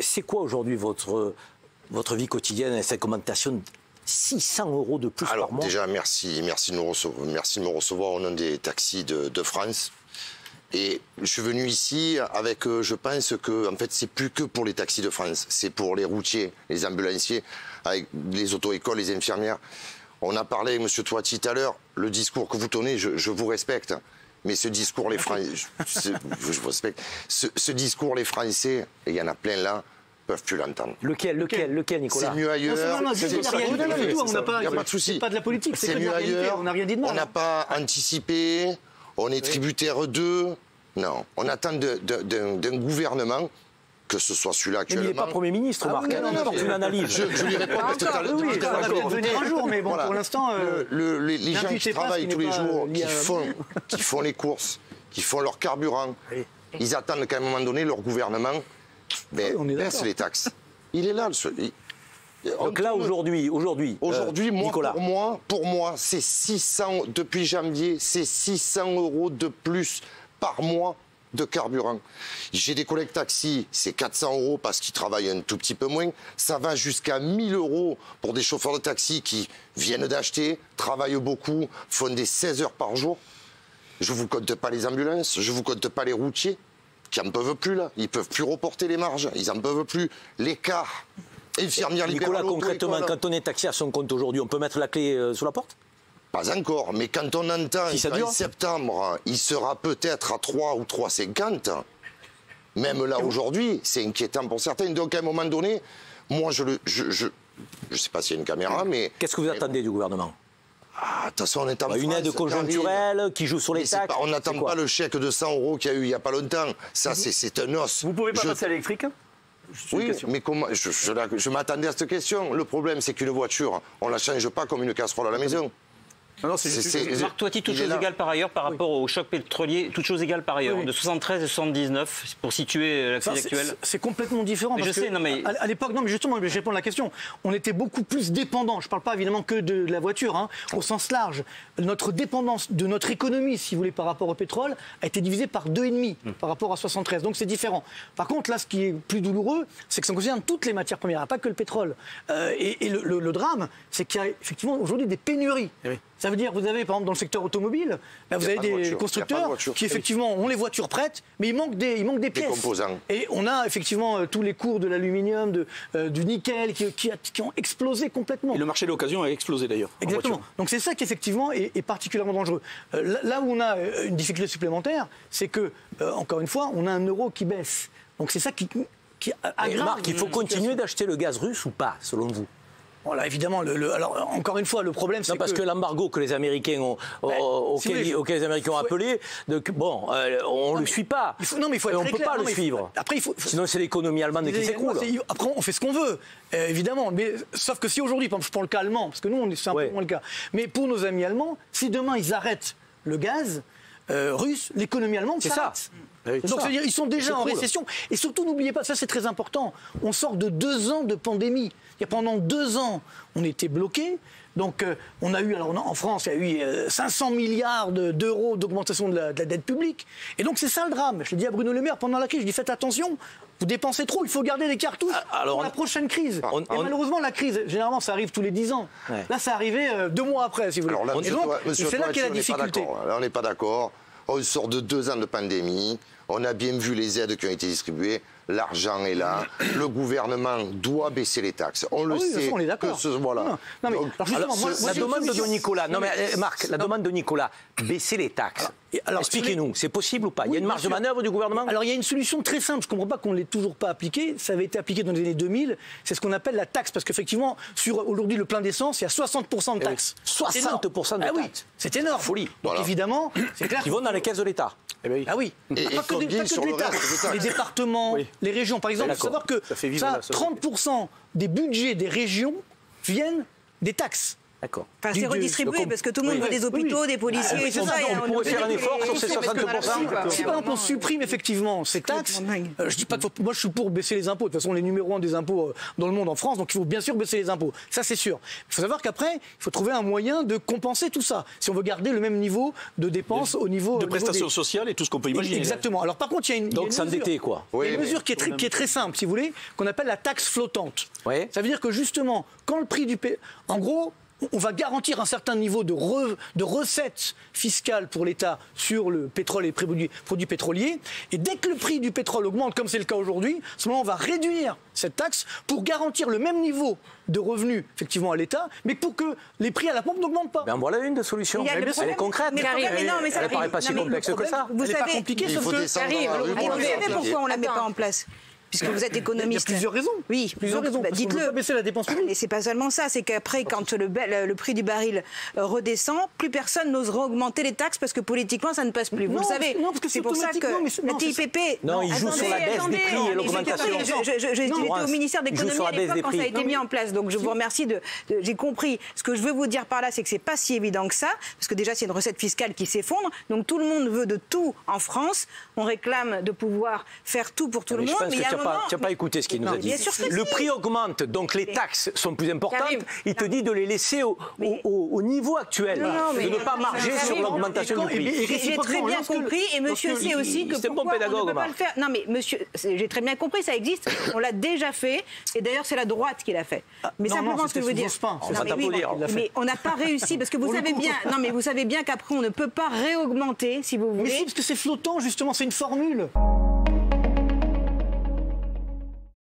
C'est quoi aujourd'hui votre vie quotidienne et cette augmentation de 600 € de plus par mois? Déjà, merci de me recevoir au nom des taxis de France. Et je suis venu ici avec, je pense que, en fait, c'est plus que pour les taxis de France, c'est pour les routiers, les ambulanciers, avec les auto-écoles, les infirmières. On a parlé avec M. Toiti tout à l'heure, le discours que vous tenez, je vous respecte. Mais ce discours, les Français, je vous respecte. Ce discours, les Français, et il y en a plein là, peuvent plus l'entendre. Lequel, Nicolas? C'est mieux ailleurs. Non, on n'a pas de souci. C'est pas de la politique, c'est mieux ailleurs. On n'a rien dit de mal. On n'a pas anticipé. On est tributaire d'eux. Non, on attend d'un gouvernement, que ce soit celui-là actuellement. Mais il n'est pas Premier ministre, Marc. Non, une analyse. Je lui réponds parce que ça va venir un jour, mais bon, pour l'instant... Les gens qui travaillent tous les jours, qui font les courses, qui font leur carburant, ils attendent qu'à un moment donné, leur gouvernement baisse les taxes. Il est là, Donc là, aujourd'hui, pour moi, c'est 600, depuis janvier, c'est 600 € de plus par mois de carburant. J'ai des collègues taxis, c'est 400 € parce qu'ils travaillent un tout petit peu moins. Ça va jusqu'à 1000 € pour des chauffeurs de taxi qui viennent d'acheter, travaillent beaucoup, font des 16 heures par jour. Je ne vous compte pas les ambulances, je ne vous compte pas les routiers qui n'en peuvent plus là. Ils ne peuvent plus reporter les marges, ils n'en peuvent plus. Les cars. Nicolas, concrètement, quand on est taxi à son compte aujourd'hui, on peut mettre la clé sous la porte? Pas encore, mais quand on entend qu'en septembre, il sera peut-être à 3 ou 3,50, même là aujourd'hui, c'est inquiétant pour certains. Donc à un moment donné, moi je sais pas s'il y a une caméra, mais... Qu'est-ce que vous attendez du gouvernement? De toute façon, on est en France, une aide conjoncturelle qui joue sur les taxes. On n'attend pas le chèque de 100 € qu'il y a eu il n'y a pas longtemps. Ça, c'est un os. Vous pouvez pas passer à l'électrique? Oui, mais comment, je m'attendais à cette question. Le problème, c'est qu'une voiture, on ne la change pas comme une casserole à la maison. Marc Toiti, toute chose égale par ailleurs par rapport au choc pétrolier, toute chose égale par ailleurs, de 73 et 79, pour situer la crise actuelle. C'est complètement différent. Mais parce je sais, non mais... À l'époque, non mais justement, je réponds à la question, on était beaucoup plus dépendants, je ne parle pas évidemment que de la voiture, au sens large. Notre dépendance de notre économie, si vous voulez, par rapport au pétrole, a été divisée par 2,5 par rapport à 73, donc c'est différent. Par contre, là, ce qui est plus douloureux, c'est que ça concerne toutes les matières premières, pas que le pétrole. Et le drame, c'est qu'il y a effectivement aujourd'hui des pénuries. Ça veut dire, vous avez par exemple dans le secteur automobile, vous avez des constructeurs qui effectivement ont les voitures prêtes, mais il manque des pièces. Composants. Et on a effectivement tous les cours de l'aluminium, du nickel qui ont explosé complètement. Et le marché de l'occasion a explosé d'ailleurs. Exactement. Donc c'est ça qui effectivement est particulièrement dangereux. Là où on a une difficulté supplémentaire, c'est que, encore une fois, on a un euro qui baisse. Donc c'est ça qui aggrave. Marc, il faut continuer d'acheter le gaz russe ou pas, selon vous? Voilà, évidemment, alors encore une fois, le problème c'est parce que l'embargo que les Américains auquel les Américains ont appelé, on ne le suit pas. Il faut être on ne très peut clair. pas le suivre. Sinon, c'est l'économie allemande qui s'écroule. Après, on fait ce qu'on veut, évidemment. Mais sauf que si aujourd'hui, je prends le cas allemand, parce que nous, c'est un peu moins le cas. Mais pour nos amis allemands, si demain ils arrêtent le gaz russe, l'économie allemande s'arrête. Donc c'est-à-dire ils sont déjà en récession. Et surtout, n'oubliez pas, ça c'est très important, on sort de 2 ans de pandémie. Pendant 2 ans, on était bloqués. Donc on a eu, en France, il y a eu 500 milliards d'euros d'augmentation de la dette publique. Et donc c'est ça le drame. Je l'ai dit à Bruno Le Maire pendant la crise, je dis faites attention, vous dépensez trop, il faut garder les cartouches pour la prochaine crise. Et malheureusement, la crise, généralement, ça arrive tous les 10 ans. Là, ça arrivait 2 mois après, si vous voulez. Alors là, c'est là qu'est la difficulté. Là, on n'est pas d'accord. On sort de 2 ans de pandémie. On a bien vu les aides qui ont été distribuées. L'argent est là. Le gouvernement doit baisser les taxes. On le sait. On est d'accord. Voilà. La demande de Nicolas. Non mais Marc, la demande de Nicolas, baisser les taxes. Expliquez-nous, c'est possible ou pas? Il y a une marge de manœuvre du gouvernement? Alors il y a une solution très simple. Je ne comprends pas qu'on ne l'ait toujours pas appliquée. Ça avait été appliqué dans les années 2000. C'est ce qu'on appelle la taxe, parce qu'effectivement, sur aujourd'hui le plein d'essence, il y a 60% de taxes. 60% de taxes. Oui, c'est énorme. Folie. Donc évidemment, c'est clair. Qui vont dans les caisses de l'État. Ah oui. Et pas que de l'État. Les départements, les régions, par exemple. Il faut savoir que 30% des budgets des régions viennent des taxes. D'accord. Enfin, c'est redistribué parce que tout le monde veut des hôpitaux, des policiers et tout ça. On pourrait faire un effort sur ces 60%. Si par exemple on supprime effectivement ces taxes, je dis pas que moi je suis pour baisser les impôts. De toute façon, on est numéro 1 des impôts dans le monde en France, donc il faut bien sûr baisser les impôts. Ça c'est sûr. Il faut savoir qu'après, il faut trouver un moyen de compenser tout ça. Si on veut garder le même niveau de dépenses au niveau de prestations sociales et tout ce qu'on peut imaginer. Exactement. Alors par contre, il y a une donc s'endetter quoi. Il y a une mesure qui est très simple, si vous voulez, qu'on appelle la taxe flottante. Oui. Ça veut dire que justement, quand le prix du en gros, on va garantir un certain niveau de recettes fiscales pour l'État sur le pétrole et les produits pétroliers. Et dès que le prix du pétrole augmente, comme c'est le cas aujourd'hui, à ce moment on va réduire cette taxe pour garantir le même niveau de revenus, effectivement, à l'État, mais pour que les prix à la pompe n'augmentent pas. Ben voilà une des solutions. Elle est concrète. Mais elle ne paraît pas si complexe que ça. Vous savez, pas compliqué, sauf que... Vous savez pourquoi on ne la met pas en place ? Puisque vous êtes économiste. Il y a plusieurs raisons. Oui, plusieurs raisons. Dites-le. On ne veut pas baisser la dépense publique. Mais c'est pas seulement ça, c'est qu'après, quand le prix du baril redescend, plus personne n'osera augmenter les taxes parce que politiquement, ça ne passe plus. Vous le savez. Non, parce que c'est pour ça que la TIPP. Non, il joue sur la baisse des prix et l'augmentation. J'étais au ministère de l'économie à l'époque quand ça a été mis en place. Donc je vous remercie j'ai compris. Ce que je veux vous dire par là, c'est que c'est pas si évident que ça, parce que déjà c'est une recette fiscale qui s'effondre. Donc tout le monde veut de tout en France. On réclame de pouvoir faire tout pour tout le monde. Mais je pense que tu n'as pas écouté ce qu'il nous a dit. Le prix augmente, donc les taxes sont plus importantes. Il te dit de les laisser au niveau actuel, de ne pas marger sur l'augmentation du prix. J'ai très bien compris, et monsieur sait aussi que pourquoi on ne peut pas le faire. Non mais monsieur, j'ai très bien compris, ça existe, on l'a déjà fait, et d'ailleurs c'est la droite qui l'a fait. Mais simplement ce que je veux dire, mais on n'a pas réussi, parce que vous savez bien, non mais vous savez bien qu'après on ne peut pas réaugmenter, si vous voulez. Mais si, parce que c'est flottant justement, c'est une formule.